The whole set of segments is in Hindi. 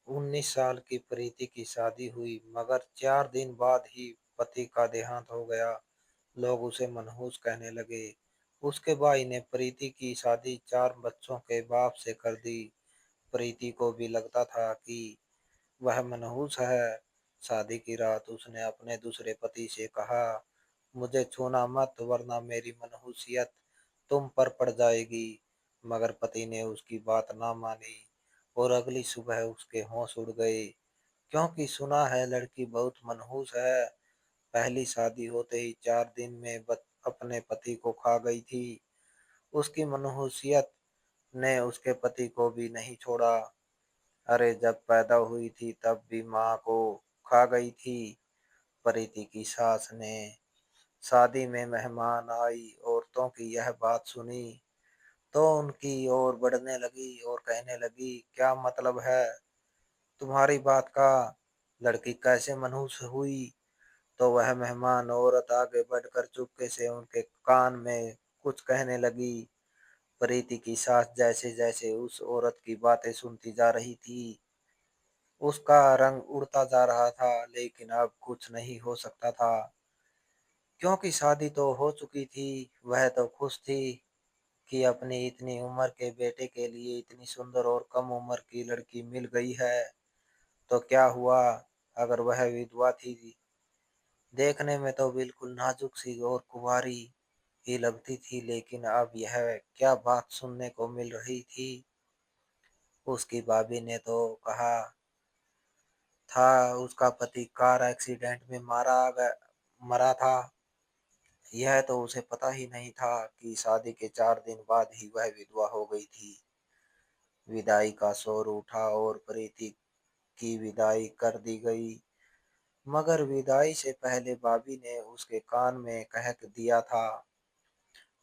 19 साल की प्रीति की शादी हुई, मगर 4 दिन बाद ही पति का देहांत हो गया। लोग उसे मनहूस कहने लगे। उसके भाई ने प्रीति की शादी 4 बच्चों के बाप से कर दी। प्रीति को भी लगता था कि वह मनहूस है। शादी की रात उसने अपने दूसरे पति से कहा, मुझे छूना मत वरना मेरी मनहूसियत तुम पर पड़ जाएगी। मगर पति ने उसकी बात ना मानी और अगली सुबह उसके होश उड़ गए, क्योंकि सुना है लड़की बहुत मनहूस है। पहली शादी होते ही 4 दिन में अपने पति को खा गई थी। उसकी मनहूसियत ने उसके पति को भी नहीं छोड़ा। अरे जब पैदा हुई थी तब भी माँ को खा गई थी। प्रीति की सास ने शादी में मेहमान आई औरतों की यह बात सुनी तो उनकी ओर बढ़ने लगी और कहने लगी, क्या मतलब है तुम्हारी बात का? लड़की कैसे मनहूस हुई? तो वह मेहमान औरत आगे बढ़कर चुपके से उनके कान में कुछ कहने लगी। प्रीति की सास जैसे जैसे उस औरत की बातें सुनती जा रही थी, उसका रंग उड़ता जा रहा था, लेकिन अब कुछ नहीं हो सकता था, क्योंकि शादी तो हो चुकी थी। वह तो खुश थी कि अपनी इतनी उम्र के बेटे के लिए इतनी सुंदर और कम उम्र की लड़की मिल गई है। तो क्या हुआ अगर वह विधवा थी? देखने में तो बिल्कुल नाजुक सी और कुंवारी ही लगती थी, लेकिन अब यह क्या बात सुनने को मिल रही थी? उसकी भाभी ने तो कहा था उसका पति कार एक्सीडेंट में मरा था। यह तो उसे पता ही नहीं था कि शादी के 4 दिन बाद ही वह विधवा हो गई थी। विदाई का शोर उठा और प्रीति की विदाई कर दी गई। मगर विदाई से पहले भाभी ने उसके कान में कह दिया था,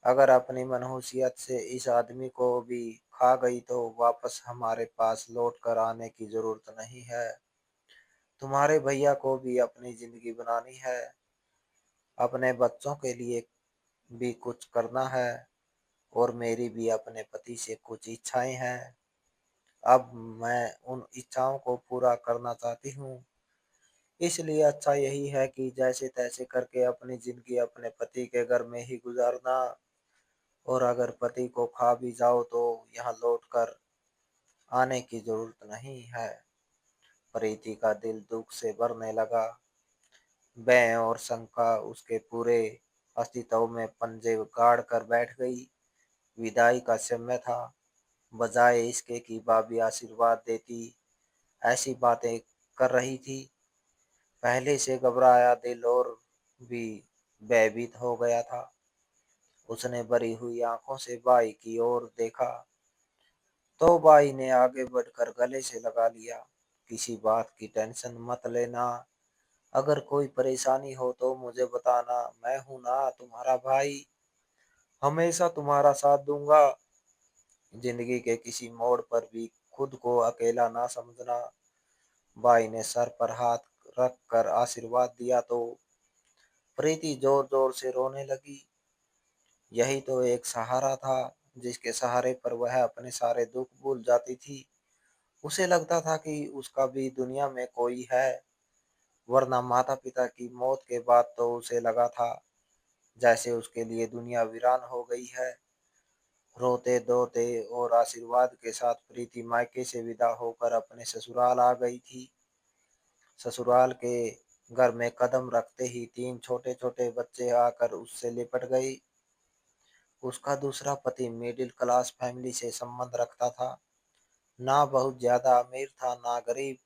अगर अपनी मनहूसियत से इस आदमी को भी खा गई तो वापस हमारे पास लौट कर आने की जरूरत नहीं है। तुम्हारे भैया को भी अपनी जिंदगी बनानी है, अपने बच्चों के लिए भी कुछ करना है और मेरी भी अपने पति से कुछ इच्छाएं हैं। अब मैं उन इच्छाओं को पूरा करना चाहती हूँ, इसलिए अच्छा यही है कि जैसे तैसे करके अपनी जिंदगी अपने पति के घर में ही गुजारना, और अगर पति को खा भी जाओ तो यहाँ लौट कर आने की जरूरत नहीं है। प्रीति का दिल दुख से भरने लगा। भय और शंका उसके पूरे अस्तित्व में पंजे गाड़ कर बैठ गई। विदाई का समय था। बजाय इसके कि भाभी आशीर्वाद देती, ऐसी बातें कर रही थी। पहले से घबराया दिल और भी भयभीत हो गया था। उसने भरी हुई आंखों से भाई की ओर देखा तो भाई ने आगे बढ़कर गले से लगा लिया, किसी बात की टेंशन मत लेना, अगर कोई परेशानी हो तो मुझे बताना, मैं हूं ना तुम्हारा भाई, हमेशा तुम्हारा साथ दूंगा। जिंदगी के किसी मोड़ पर भी खुद को अकेला ना समझना। भाई ने सर पर हाथ रख कर आशीर्वाद दिया तो प्रीति जोर जोर से रोने लगी। यही तो एक सहारा था जिसके सहारे पर वह अपने सारे दुख भूल जाती थी। उसे लगता था कि उसका भी दुनिया में कोई है, वरना माता पिता की मौत के बाद तो उसे लगा था जैसे उसके लिए दुनिया वीरान हो गई है। रोते धोते और आशीर्वाद के साथ प्रीति मायके से विदा होकर अपने ससुराल आ गई थी। ससुराल के घर में कदम रखते ही 3 छोटे छोटे बच्चे आकर उससे लिपट गई। उसका दूसरा पति मिडिल क्लास फैमिली से संबंध रखता था, ना बहुत ज्यादा अमीर था ना गरीब,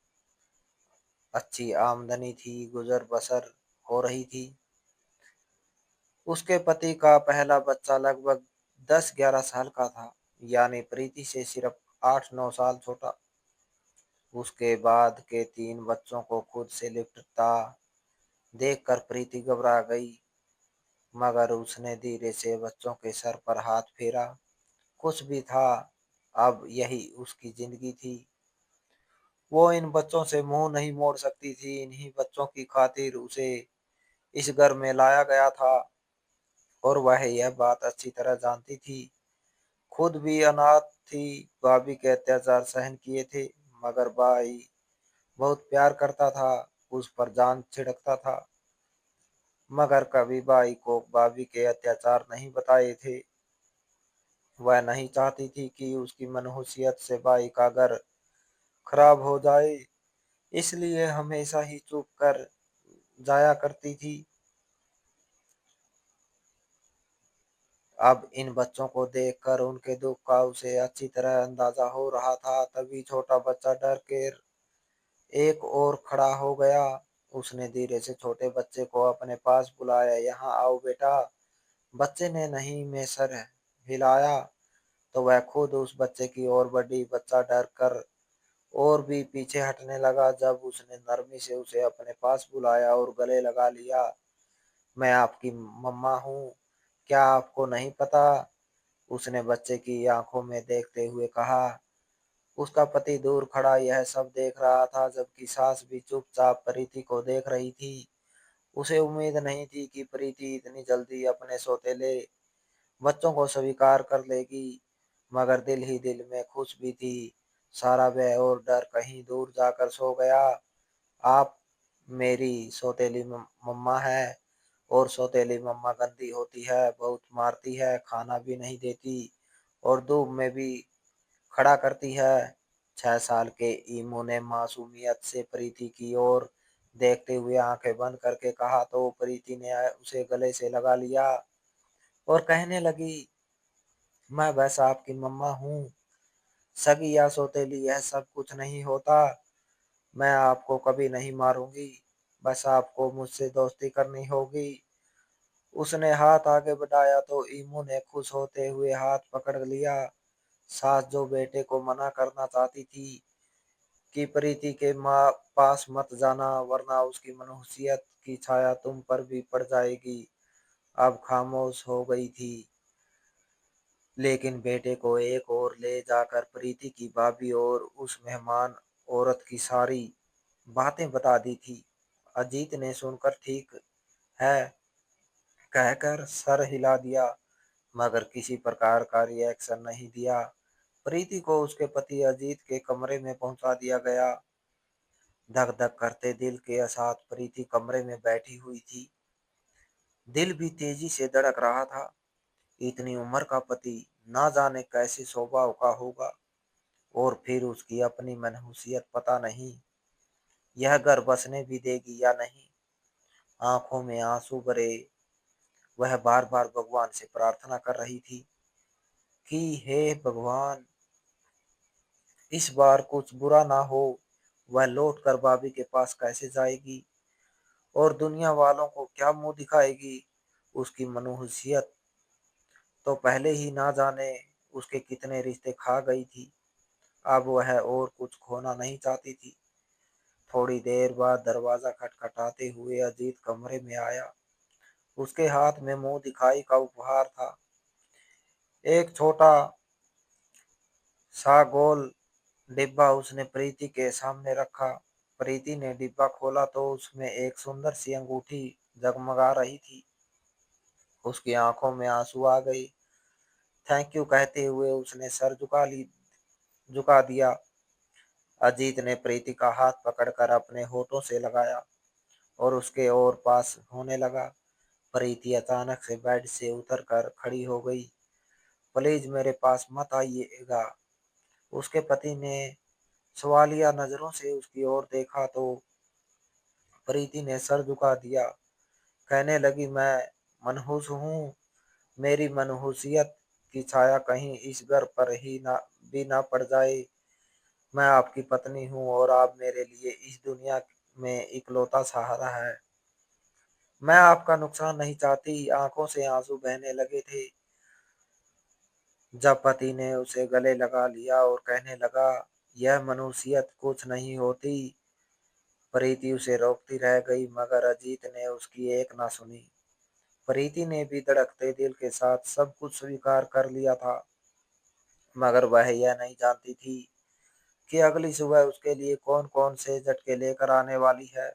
अच्छी आमदनी थी, गुजर बसर हो रही थी। उसके पति का पहला बच्चा लगभग 10-11 साल का था, यानी प्रीति से सिर्फ 8-9 साल छोटा। उसके बाद के 3 बच्चों को खुद से लिपटता देखकर प्रीति घबरा गई, मगर उसने धीरे से बच्चों के सर पर हाथ फेरा। कुछ भी था, अब यही उसकी जिंदगी थी। वो इन बच्चों से मुंह नहीं मोड़ सकती थी। इन्हीं बच्चों की खातिर उसे इस घर में लाया गया था और वह यह बात अच्छी तरह जानती थी। खुद भी अनाथ थी, भाभी के अत्याचार सहन किए थे, मगर भाई बहुत प्यार करता था, उस पर जान छिड़कता था। मगर कभी बाई को भाभी के अत्याचार नहीं बताए थे। वह नहीं चाहती थी कि उसकी मनहूसियत से बाई का घर खराब हो जाए, इसलिए हमेशा ही चुप कर जाया करती थी। अब इन बच्चों को देखकर उनके दुख का उसे अच्छी तरह अंदाजा हो रहा था। तभी छोटा बच्चा डर के एक ओर खड़ा हो गया। उसने धीरे से छोटे बच्चे को अपने पास बुलाया, यहाँ आओ बेटा। बच्चे ने नहीं में सर हिलाया तो वह खुद उस बच्चे की ओर बढ़ी। बच्चा डर कर और भी पीछे हटने लगा। जब उसने नरमी से उसे अपने पास बुलाया और गले लगा लिया, मैं आपकी मम्मा हूँ, क्या आपको नहीं पता? उसने बच्चे की आंखों में देखते हुए कहा। उसका पति दूर खड़ा यह सब देख रहा था, जबकि सास भी चुपचाप प्रीति को देख रही थी। उसे उम्मीद नहीं थी कि प्रीति इतनी जल्दी अपने सौतेले बच्चों को स्वीकार कर लेगी, मगर दिल ही दिल में खुश भी थी। सारा भय और डर कहीं दूर जाकर सो गया। आप मेरी सौतेली मम्मा है, और सौतेली मम्मा गंदी होती है, बहुत मारती है, खाना भी नहीं देती और धूप में भी खड़ा करती है। 6 साल के ईमू ने मासूमियत से प्रीति की ओर देखते हुए आंखें बंद करके कहा, तो प्रीति ने उसे गले से लगा लिया और कहने लगी, मैं बस आपकी मम्मा हूँ, सगी या सौतेली यह सब कुछ नहीं होता। मैं आपको कभी नहीं मारूंगी, बस आपको मुझसे दोस्ती करनी होगी। उसने हाथ आगे बढ़ाया तो ईमू ने खुश होते हुए हाथ पकड़ लिया। सास जो बेटे को मना करना चाहती थी कि प्रीति के माँ पास मत जाना, वरना उसकी मनहूसियत की छाया तुम पर भी पड़ जाएगी, अब खामोश हो गई थी। लेकिन बेटे को एक और ले जाकर प्रीति की भाभी और उस मेहमान औरत की सारी बातें बता दी थी। अजीत ने सुनकर ठीक है कहकर सर हिला दिया, मगर किसी प्रकार का रिएक्शन नहीं दिया। प्रीति को उसके पति अजीत के कमरे में पहुंचा दिया गया। धक धक करते दिल के साथ प्रीति कमरे में बैठी हुई थी। दिल भी तेजी से धड़क रहा था। इतनी उम्र का पति ना जाने कैसे स्वभाव का होगा, और फिर उसकी अपनी मनहूसियत पता नहीं यह घर बसने भी देगी या नहीं। आंखों में आंसू भरे वह बार बार भगवान से प्रार्थना कर रही थी कि हे भगवान, इस बार कुछ बुरा ना हो। वह लौट कर भाभी के पास कैसे जाएगी और दुनिया वालों को क्या मुंह दिखाएगी? उसकी मनहूसियत तो पहले ही ना जाने उसके कितने रिश्ते खा गई थी, अब वह और कुछ खोना नहीं चाहती थी। थोड़ी देर बाद दरवाजा खटखटाते हुए अजीत कमरे में आया। उसके हाथ में मुंह दिखाई का उपहार था, एक छोटा सा गोल डिब्बा उसने प्रीति के सामने रखा। प्रीति ने डिब्बा खोला तो उसमें एक सुंदर सी अंगूठी जगमगा रही थी। उसकी आंखों में आंसू आ गए। थैंक यू कहते हुए उसने सर झुका दिया। अजीत ने प्रीति का हाथ पकड़कर अपने होठों से लगाया और उसके और पास होने लगा। प्रीति अचानक से बेड से उतरकर खड़ी हो गई। प्लीज मेरे पास मत आइएगा। उसके पति ने सवालिया नजरों से उसकी ओर देखा तो प्रीति ने सर झुका दिया। कहने लगी, मैं मनहूस हूँ, मेरी मनहूसियत की छाया कहीं इस घर पर ही ना भी ना पड़ जाए। मैं आपकी पत्नी हूँ और आप मेरे लिए इस दुनिया में इकलौता सहारा है। मैं आपका नुकसान नहीं चाहती। आंखों से आंसू बहने लगे थे जब पति ने उसे गले लगा लिया और कहने लगा, यह मनुष्यत कुछ नहीं होती। प्रीति उसे रोकती रह गई, मगर अजीत ने उसकी एक ना सुनी। प्रीति ने भी धड़कते दिल के साथ सब कुछ स्वीकार कर लिया था, मगर वह यह नहीं जानती थी कि अगली सुबह उसके लिए कौन कौन से झटके लेकर आने वाली है।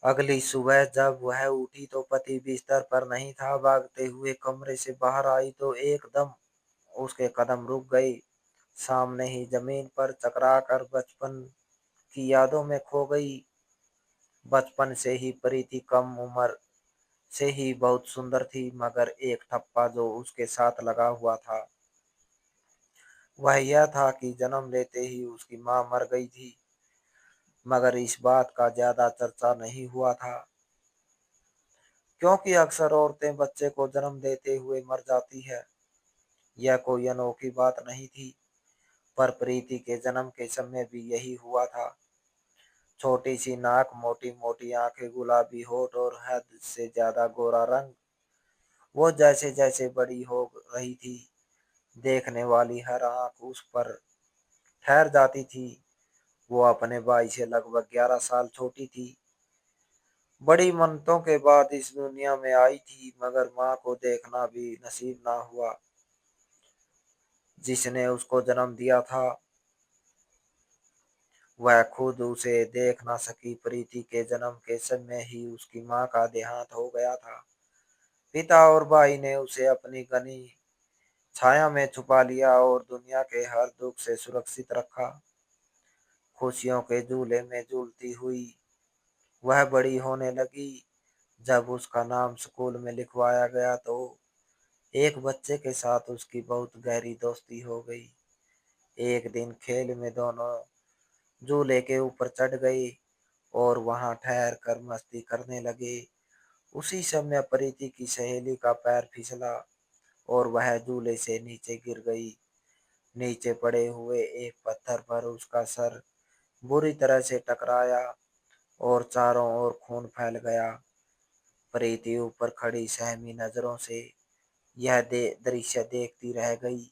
अगली सुबह जब वह उठी तो पति बिस्तर पर नहीं था। भागते हुए कमरे से बाहर आई तो एकदम उसके कदम रुक गए। सामने ही जमीन पर चकरा कर बचपन की यादों में खो गई। बचपन से ही प्रीति कम उम्र से ही बहुत सुंदर थी, मगर एक ठप्पा जो उसके साथ लगा हुआ था वह यह था कि जन्म लेते ही उसकी मां मर गई थी। मगर इस बात का ज्यादा चर्चा नहीं हुआ था, क्योंकि अक्सर औरतें बच्चे को जन्म देते हुए मर जाती है। यह कोई अनोखी बात नहीं थी, पर प्रीति के जन्म के समय भी यही हुआ था। छोटी सी नाक, मोटी मोटी आंखें, गुलाबी होठ और हद से ज्यादा गोरा रंग। वो जैसे जैसे बड़ी हो रही थी, देखने वाली हर आंख उस पर ठहर जाती थी। वो अपने भाई से लगभग 11 साल छोटी थी। बड़ी मन्नतों के बाद इस दुनिया में आई थी, मगर माँ को देखना भी नसीब ना हुआ। जिसने उसको जन्म दिया था वह खुद उसे देख ना सकी। प्रीति के जन्म के समय ही उसकी माँ का देहांत हो गया था। पिता और भाई ने उसे अपनी घनी छाया में छुपा लिया और दुनिया के हर दुख से सुरक्षित रखा। खुशियों के झूले में झूलती हुई वह बड़ी होने लगी। जब उसका नाम स्कूल में लिखवाया गया तो एक बच्चे के साथ उसकी बहुत गहरी दोस्ती हो गई। एक दिन खेल में दोनों झूले के ऊपर चढ़ गए और वहां ठहर कर मस्ती करने लगे। उसी समय प्रीति की सहेली का पैर फिसला और वह झूले से नीचे गिर गई। नीचे पड़े हुए एक पत्थर पर उसका सर बुरी तरह से टकराया और चारों ओर खून फैल गया। प्रीति ऊपर खड़ी सहमी नजरों से यह दृश्य देखती रह गई।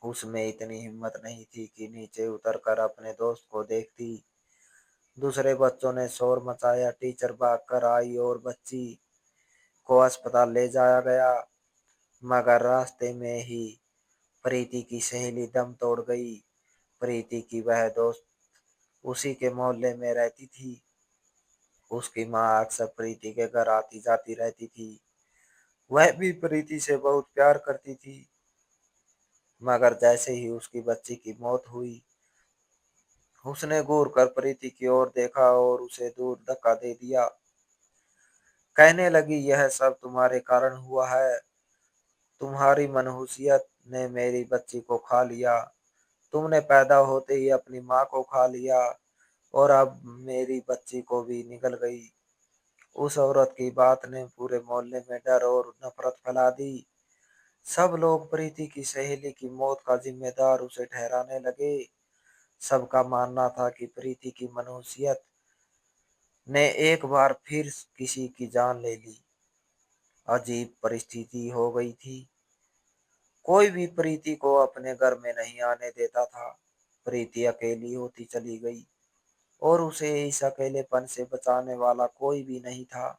उसमें इतनी हिम्मत नहीं थी कि नीचे उतरकर अपने दोस्त को देखती। दूसरे बच्चों ने शोर मचाया, टीचर भागकर आई और बच्ची को अस्पताल ले जाया गया। मगर रास्ते में ही प्रीति की सहेली दम तोड़ गई। प्रीति की वह दोस्त उसी के मोहल्ले में रहती थी। उसकी माँ अक्सर प्रीति के घर आती जाती रहती थी। वह भी प्रीति से बहुत प्यार करती थी। मगर जैसे ही उसकी बच्ची की मौत हुई, उसने घूर कर प्रीति की ओर देखा और उसे दूर धक्का दे दिया। कहने लगी, यह सब तुम्हारे कारण हुआ है। तुम्हारी मनहूसियत ने मेरी बच्ची को खा लिया। तुमने पैदा होते ही अपनी माँ को खा लिया और अब मेरी बच्ची को भी निगल गई। उस औरत की बात ने पूरे मोहल्ले में डर और नफरत फैला दी। सब लोग प्रीति की सहेली की मौत का जिम्मेदार उसे ठहराने लगे। सबका मानना था कि प्रीति की मनहूसियत ने एक बार फिर किसी की जान ले ली। अजीब परिस्थिति हो गई थी। कोई भी प्रीति को अपने घर में नहीं आने देता था। प्रीति अकेली होती चली गई और उसे इस अकेलेपन से बचाने वाला कोई भी नहीं था।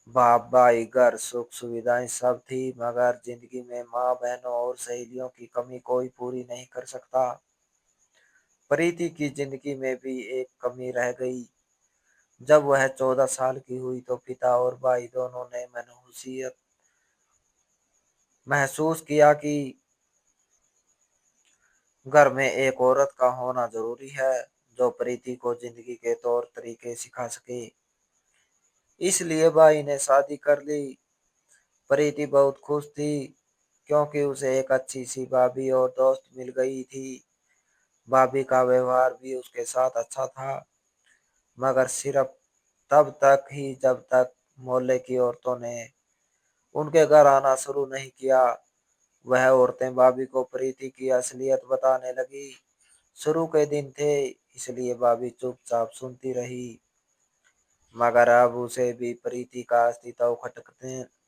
बाप, भाई, घर, सुख सुविधाएं सब थी, मगर जिंदगी में माँ, बहनों और सहेलियों की कमी कोई पूरी नहीं कर सकता। प्रीति की जिंदगी में भी एक कमी रह गई। जब वह 14 साल की हुई तो पिता और भाई दोनों ने मनहूसियत महसूस किया कि घर में एक औरत का होना जरूरी है जो प्रीति को जिंदगी के तौर तरीके सिखा सके। इसलिए भाई ने शादी कर ली। प्रीति बहुत खुश थी, क्योंकि उसे एक अच्छी सी भाभी और दोस्त मिल गई थी। भाभी का व्यवहार भी उसके साथ अच्छा था, मगर सिर्फ तब तक ही जब तक मोहल्ले की औरतों ने उनके घर आना शुरू नहीं किया। वह औरतें भाभी को प्रीति की असलियत बताने लगी। शुरू के दिन थे, इसलिए भाभी चुपचाप सुनती रही। मगर अब उसे भी प्रीति का अस्तित्व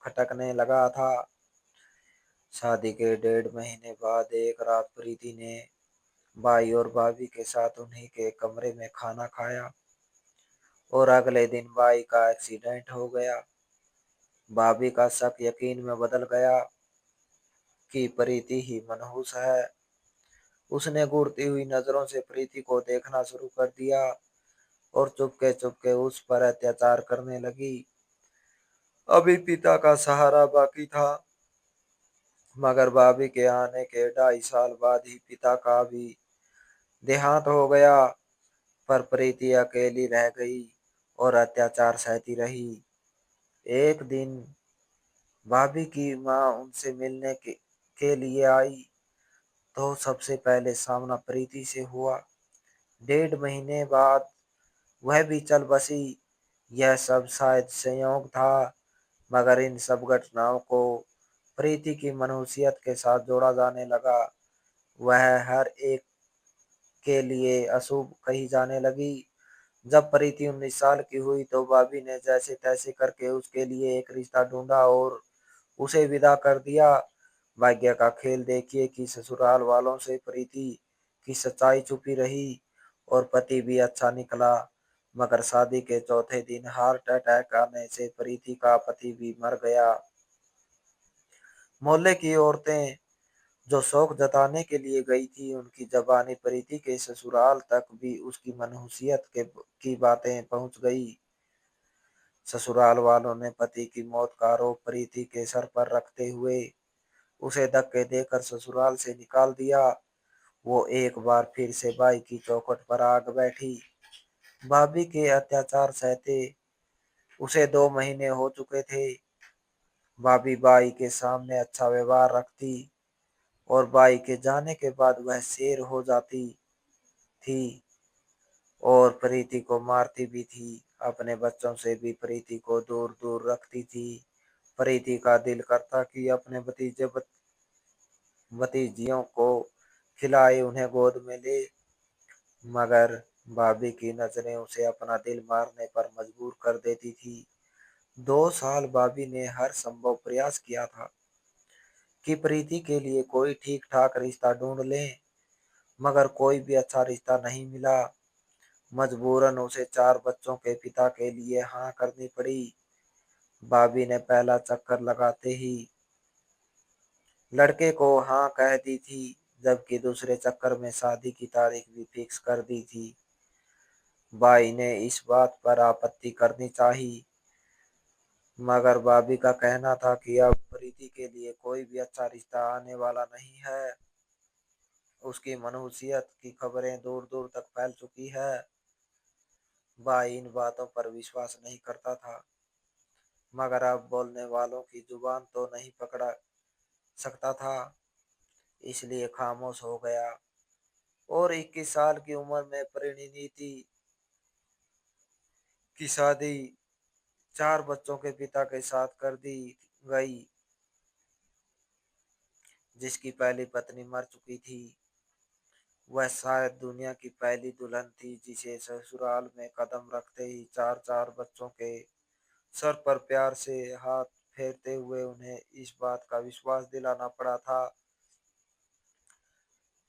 खटकने लगा था। शादी के 1.5 महीने बाद एक रात प्रीति ने भाई और भाभी के साथ उन्हीं के कमरे में खाना खाया और अगले दिन भाई का एक्सीडेंट हो गया। भाभी का शक यकीन में बदल गया कि प्रीति ही मनहूस है। उसने घूरती हुई नजरों से प्रीति को देखना शुरू कर दिया और चुपके चुपके उस पर अत्याचार करने लगी। अभी पिता का सहारा बाकी था। मगर भाभी के आने के 2.5 साल बाद ही पिता का भी देहांत हो गया। पर प्रीति अकेली रह गई और अत्याचार सहती रही। एक दिन भाभी की माँ उनसे मिलने के लिए आई, तो सबसे पहले सामना प्रीति से हुआ। 1.5 महीने बाद वह भी चल बसी। यह सब शायद संयोग था, मगर इन सब घटनाओं को प्रीति की मनुष्यत के साथ जोड़ा जाने लगा। वह हर एक के लिए अशुभ कही जाने लगी। जब प्रीति 19 साल की हुई तो भाभी ने जैसे तैसे करके उसके लिए एक रिश्ता ढूंढा और उसे विदा कर दिया। भाग्य का खेल देखिए कि ससुराल वालों से प्रीति की सच्चाई छुपी रही और पति भी अच्छा निकला। मगर शादी के चौथे दिन हार्ट अटैक आने से प्रीति का पति भी मर गया। मोहल्ले की औरतें जो शौक जताने के लिए गई थी, उनकी जबानी प्रीति के ससुराल तक भी उसकी मनहूसियत की बातें पहुंच गई। ससुराल वालों ने पति की मौत का आरोप प्रीति के सर पर रखते हुए उसे धक्के देकर ससुराल से निकाल दिया। वो एक बार फिर से बाई की चौखट पर आग बैठी। भाभी के अत्याचार सहते उसे 2 महीने हो चुके थे। भाभी बाई के सामने अच्छा व्यवहार रखती और बाई के जाने के बाद वह शेर हो जाती थी और प्रीति को मारती भी थी। अपने बच्चों से भी प्रीति को दूर दूर रखती थी। प्रीति का दिल करता कि अपने भतीजियों को खिलाए, उन्हें गोद में ले, मगर भाभी की नजरें उसे अपना दिल मारने पर मजबूर कर देती थी। 2 साल भाभी ने हर संभव प्रयास किया था कि प्रीति के लिए कोई ठीक ठाक रिश्ता ढूंढ लें, मगर कोई भी अच्छा रिश्ता नहीं मिला। मजबूरन उसे 4 बच्चों के पिता के लिए हाँ करनी पड़ी। भाभी ने पहला चक्कर लगाते ही लड़के को हाँ कह दी थी, जबकि दूसरे चक्कर में शादी की तारीख भी फिक्स कर दी थी। बाई ने इस बात पर आपत्ति करनी चाही, मगर भाभी का कहना था कि अब प्रीति के लिए कोई भी अच्छा रिश्ता आने वाला नहीं है। उसकी मनहूसियत की खबरें दूर दूर तक फैल चुकी है। भाई इन बातों पर विश्वास नहीं करता था, मगर अब बोलने वालों की जुबान तो नहीं पकड़ा सकता था, इसलिए खामोश हो गया और 21 साल की उम्र में परिणीति की शादी 4 बच्चों के पिता के साथ कर दी गई, जिसकी पहली पत्नी मर चुकी थी। वह शायद दुनिया की पहली दुल्हन थी जिसे ससुराल में कदम रखते ही चार चार बच्चों के सर पर प्यार से हाथ फेरते हुए उन्हें इस बात का विश्वास दिलाना पड़ा था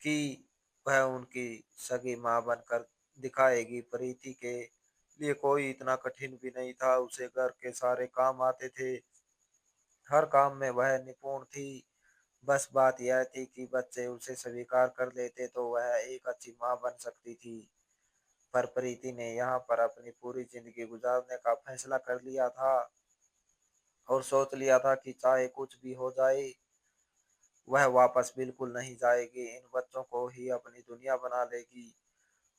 कि वह उनकी सगी मां बनकर दिखाएगी। प्रीति के लिए कोई इतना कठिन भी नहीं था, उसे घर के सारे काम आते थे, हर काम में वह निपुण थी। बस बात यह थी कि बच्चे उसे स्वीकार कर लेते तो वह एक अच्छी मां बन सकती थी। पर प्रीति ने यहाँ पर अपनी पूरी जिंदगी गुजारने का फैसला कर लिया था और सोच लिया था कि चाहे कुछ भी हो जाए, वह वापस बिल्कुल नहीं जाएगी। इन बच्चों को ही अपनी दुनिया बना लेगी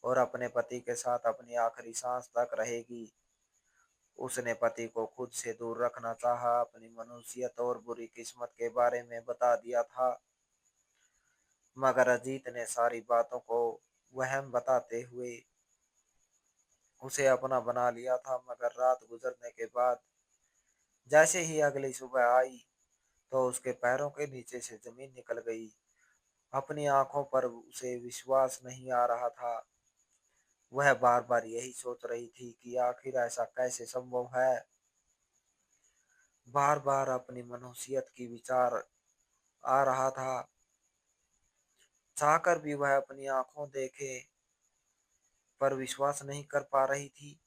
और अपने पति के साथ अपनी आखिरी सांस तक रहेगी। उसने पति को खुद से दूर रखना चाहा, अपनी मनुष्यत और बुरी किस्मत के बारे में बता दिया था, मगर अजीत ने सारी बातों को वहम बताते हुए उसे अपना बना लिया था। मगर रात गुजरने के बाद जैसे ही अगली सुबह आई, तो उसके पैरों के नीचे से जमीन निकल गई। अपनी आंखों पर उसे विश्वास नहीं आ रहा था। वह बार बार यही सोच रही थी कि आखिर ऐसा कैसे संभव है। बार बार अपनी मनुष्यत की विचार आ रहा था, चाहकर भी वह अपनी आंखों देखे पर विश्वास नहीं कर पा रही थी।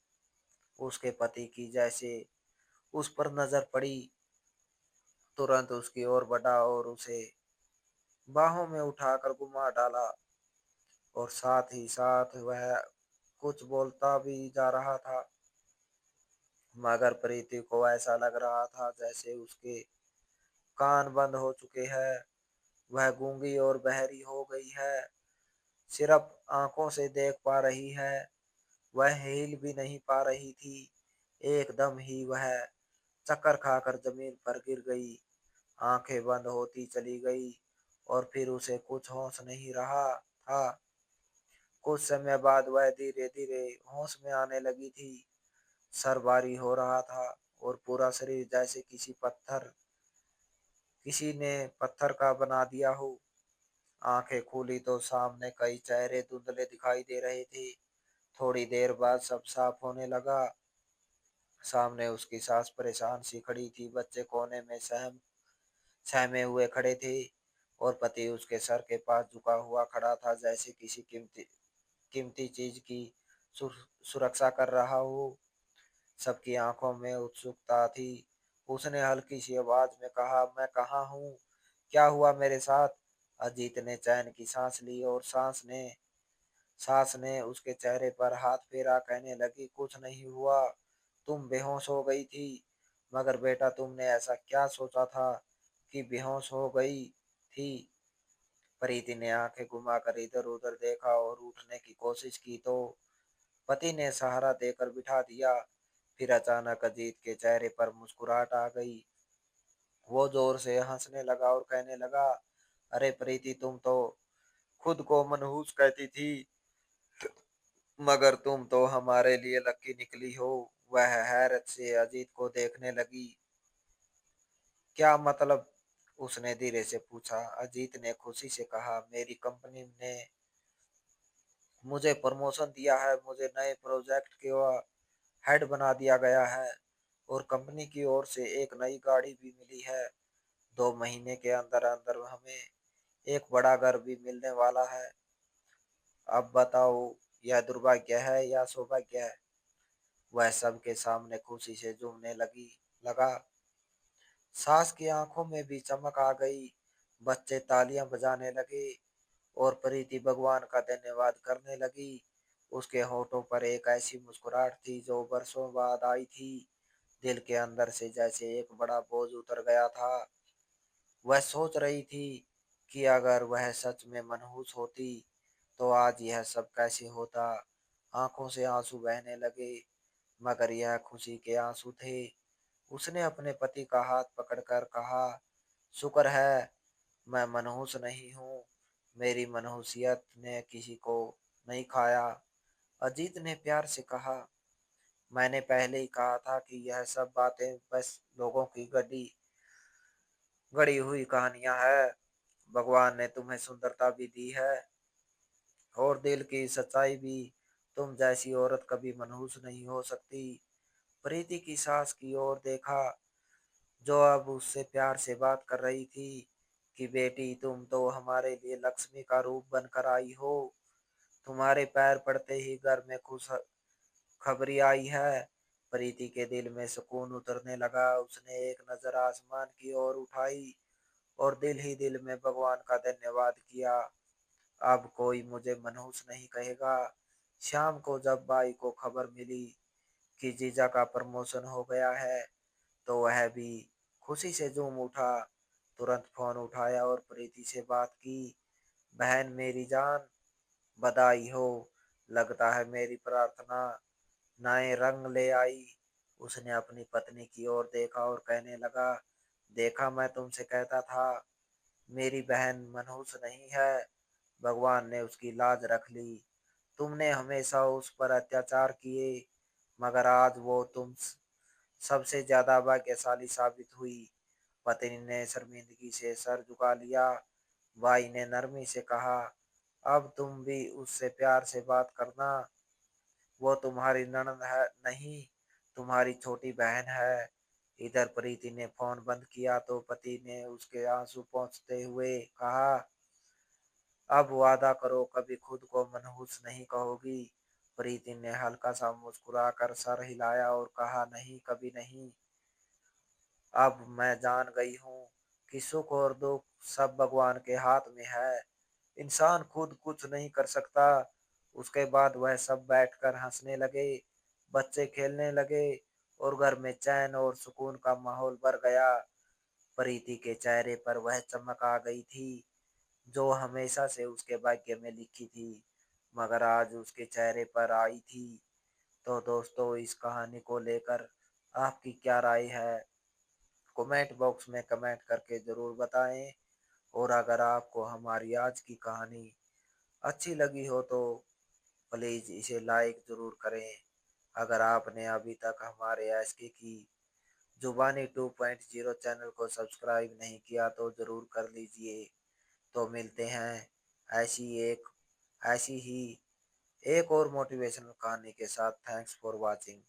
उसके पति की जैसे उस पर नजर पड़ी, तुरंत उसकी ओर बढ़ा और उसे बाहों में उठाकर घुमा डाला और साथ ही साथ वह कुछ बोलता भी जा रहा था, मगर प्रीति को ऐसा लग रहा था जैसे उसके कान बंद हो चुके हैं, वह गूंगी और बहरी हो गई है, सिर्फ आंखों से देख पा रही है, वह हिल भी नहीं पा रही थी। एकदम ही वह चक्कर खाकर जमीन पर गिर गई, आंखें बंद होती चली गई और फिर उसे कुछ होश नहीं रहा था। कुछ समय बाद वह धीरे धीरे होश में आने लगी थी। सर भारी हो रहा था और पूरा शरीर जैसे किसी ने पत्थर का बना दिया हो। आंखें खुली तो सामने कई चेहरे धुंधले दिखाई दे रहे थे। थोड़ी देर बाद सब साफ होने लगा। सामने उसकी सास परेशान सी खड़ी थी, बच्चे कोने में सहमे हुए खड़े थे और पति उसके सर के पास झुका हुआ खड़ा था, जैसे किसी कीमती कीमती चीज की सुरक्षा कर रहा हो। सबकी आंखों में उत्सुकता थी। उसने हल्की सी आवाज में कहा, मैं कहाँ हूँ? क्या हुआ मेरे साथ? अजीत ने चैन की सांस ली और सास ने उसके चेहरे पर हाथ फेरा, कहने लगी, कुछ नहीं हुआ, तुम बेहोश हो गई थी। मगर बेटा, तुमने ऐसा क्या सोचा था कि बेहोश हो गई थी? प्रीति ने आंखें घुमाकर इधर उधर देखा और उठने की कोशिश की तो पति ने सहारा देकर बिठा दिया। फिर अचानक अजीत के चेहरे पर मुस्कुराहट आ गई। वो जोर से हंसने लगा और कहने लगा, अरे प्रीति, तुम तो खुद को मनहूस कहती थी, मगर तुम तो हमारे लिए लक्की निकली हो। वह हैरत से अजीत को देखने लगी। क्या मतलब? उसने धीरे से पूछा। अजीत ने खुशी से कहा, मेरी कंपनी ने मुझे प्रमोशन दिया है, मुझे नए प्रोजेक्ट के हेड बना दिया गया है और कंपनी की ओर से एक नई गाड़ी भी मिली है। 2 महीने के अंदर अंदर हमें एक बड़ा घर भी मिलने वाला है। अब बताओ, यह दुर्भाग्य है या सौभाग्य है? वह सबके सामने खुशी से झूमने लगा। सास की आंखों में भी चमक आ गई। बच्चे तालियां बजाने लगे और प्रीति भगवान का धन्यवाद करने लगी। उसके होठों पर एक ऐसी मुस्कुराहट थी जो बरसों बाद आई थी। दिल के अंदर से जैसे एक बड़ा बोझ उतर गया था। वह सोच रही थी कि अगर वह सच में मनहूस होती तो आज यह सब कैसे होता। आंखों से आंसू बहने लगे, मगर यह खुशी के आंसू थे। उसने अपने पति का हाथ पकड़कर कहा, शुक्र है मैं मनहूस नहीं हूँ, मेरी मनहूसियत ने किसी को नहीं खाया। अजीत ने प्यार से कहा, मैंने पहले ही कहा था कि यह सब बातें बस लोगों की गढ़ी हुई कहानियां है। भगवान ने तुम्हें सुंदरता भी दी है और दिल की सच्चाई भी। तुम जैसी औरत कभी मनहूस नहीं हो सकती। प्रीति की सास की ओर देखा, जो अब उससे प्यार से बात कर रही थी कि बेटी, तुम तो हमारे लिए लक्ष्मी का रूप बनकर आई हो। तुम्हारे पैर पड़ते ही घर में खुश खबरी आई है। प्रीति के दिल में सुकून उतरने लगा। उसने एक नजर आसमान की ओर उठाई और दिल ही दिल में भगवान का धन्यवाद किया। अब कोई मुझे मनहूस नहीं कहेगा। शाम को जब भाई को खबर मिली कि जीजा का प्रमोशन हो गया है तो वह भी खुशी से झूम उठा। तुरंत फोन उठाया और प्रीति से बात की। बहन मेरी जान, बधाई हो। लगता है मेरी प्रार्थना नए रंग ले आई। उसने अपनी पत्नी की ओर देखा और कहने लगा, देखा, मैं तुमसे कहता था, मेरी बहन मनहूस नहीं है। भगवान ने उसकी लाज रख ली। तुमने हमेशा उस पर अत्याचार किए, मगर आज वो सबसे ज्यादा भाग्यशाली साबित हुई। पत्नी ने शर्मिंदगी से सर झुका लिया। भाई ने नरमी से कहा, अब तुम भी उससे प्यार से बात करना। वो तुम्हारी ननद है नहीं, तुम्हारी छोटी बहन है। इधर प्रीति ने फोन बंद किया तो पति ने उसके आंसू पोंछते हुए कहा, अब वादा करो कभी खुद को मनहूस नहीं कहोगी। प्रीति ने हल्का सा मुस्कुराकर सर हिलाया और कहा, नहीं, कभी नहीं। अब मैं जान गई हूँ कि सुख और दुख सब भगवान के हाथ में है। इंसान खुद कुछ नहीं कर सकता। उसके बाद वह सब बैठकर हंसने लगे, बच्चे खेलने लगे और घर में चैन और सुकून का माहौल भर गया। प्रीति के चेहरे पर वह चमक आ गई थी जो हमेशा से उसके भाग्य में लिखी थी, मगर आज उसके चेहरे पर आई थी। तो दोस्तों, इस कहानी को लेकर आपकी क्या राय है? कमेंट बॉक्स में कमेंट करके ज़रूर बताएं। और अगर आपको हमारी आज की कहानी अच्छी लगी हो तो प्लीज़ इसे लाइक ज़रूर करें। अगर आपने अभी तक हमारे एसके की जुबानी 2.0 चैनल को सब्सक्राइब नहीं किया तो ज़रूर कर लीजिए। तो मिलते हैं ऐसी एक ऐसी ही एक और मोटिवेशनल कहानी के साथ। Thanks for watching.